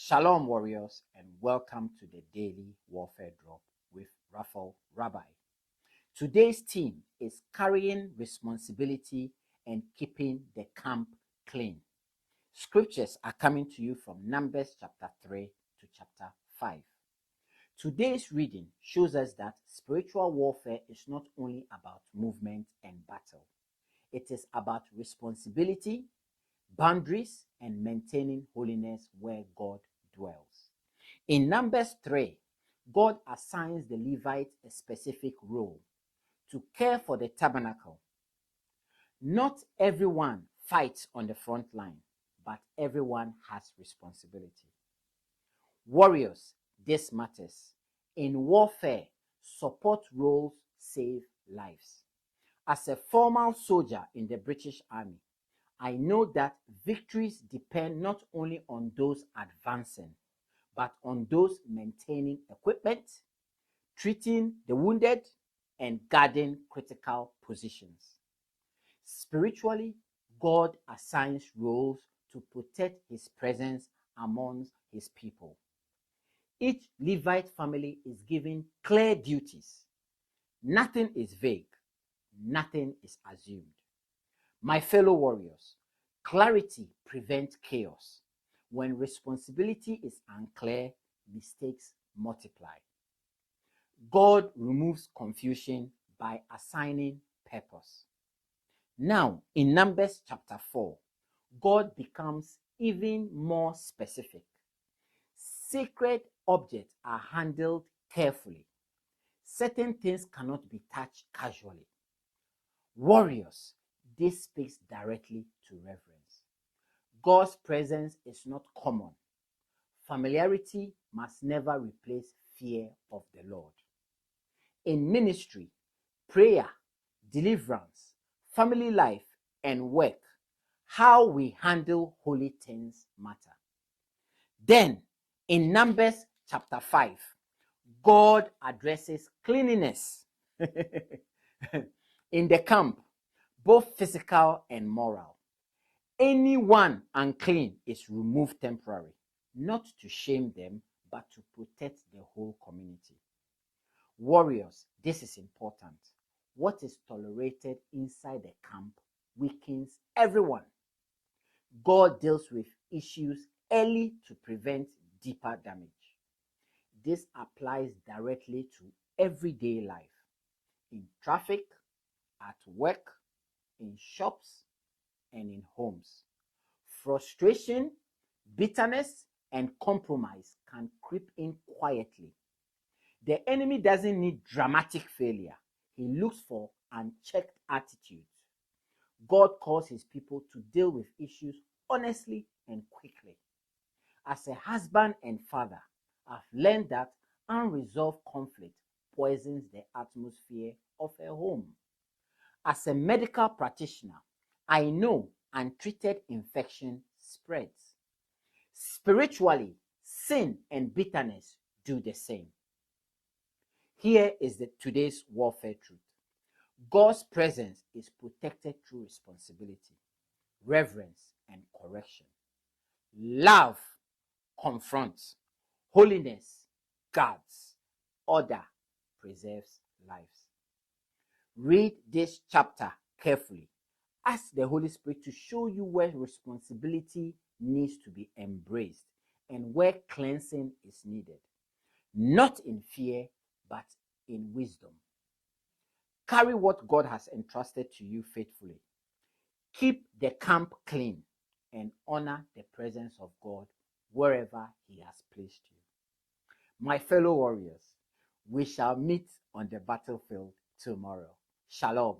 Shalom, warriors, and welcome to the Daily Warfare Drop with Raphael Rabbi. Today's theme is carrying responsibility and keeping the camp clean. Scriptures are coming to you from Numbers chapter 3 to chapter 5. Today's reading shows us that spiritual warfare is not only about movement and battle. It is about responsibility, boundaries, and maintaining holiness where God dwells. In Numbers 3, God assigns the Levites a specific role to care for the tabernacle. Not everyone fights on the front line, but everyone has responsibility. Warriors, this matters. In warfare, support roles save lives. As a former soldier in the British Army, I know that victories depend not only on those advancing, but on those maintaining equipment, treating the wounded, and guarding critical positions. Spiritually, God assigns roles to protect his presence amongst his people. Each Levite family is given clear duties. Nothing is vague. Nothing is assumed. My fellow warriors, clarity prevents chaos. When responsibility is unclear, mistakes multiply. God removes confusion by assigning purpose. Now, in Numbers chapter 4, God becomes even more specific. Sacred objects are handled carefully. Certain things cannot be touched casually. Warriors, this speaks directly to reverence. God's presence is not common. Familiarity must never replace fear of the Lord. In ministry, prayer, deliverance, family life, and work, how we handle holy things matter. Then, in Numbers chapter 5, God addresses cleanliness in the camp, both physical and moral. Anyone unclean is removed temporarily, not to shame them, but to protect the whole community. Warriors, this is important. What is tolerated inside the camp weakens everyone. God deals with issues early to prevent deeper damage. This applies directly to everyday life, in traffic, at work, in shops, and in homes. Frustration, bitterness, and compromise can creep in quietly. The enemy doesn't need dramatic failure. He looks for unchecked attitudes. God calls his people to deal with issues honestly and quickly. As a husband and father, I've learned that unresolved conflict poisons the atmosphere of a home. As a medical practitioner, I know untreated infection spreads. Spiritually, sin and bitterness do the same. Here is today's warfare truth. God's presence is protected through responsibility, reverence, and correction. Love confronts. Holiness guards. Order preserves lives. Read this chapter carefully. Ask the Holy Spirit to show you where responsibility needs to be embraced and where cleansing is needed. Not in fear, but in wisdom. Carry what God has entrusted to you faithfully. Keep the camp clean and honor the presence of God wherever he has placed you. My fellow warriors, we shall meet on the battlefield tomorrow. Shalom.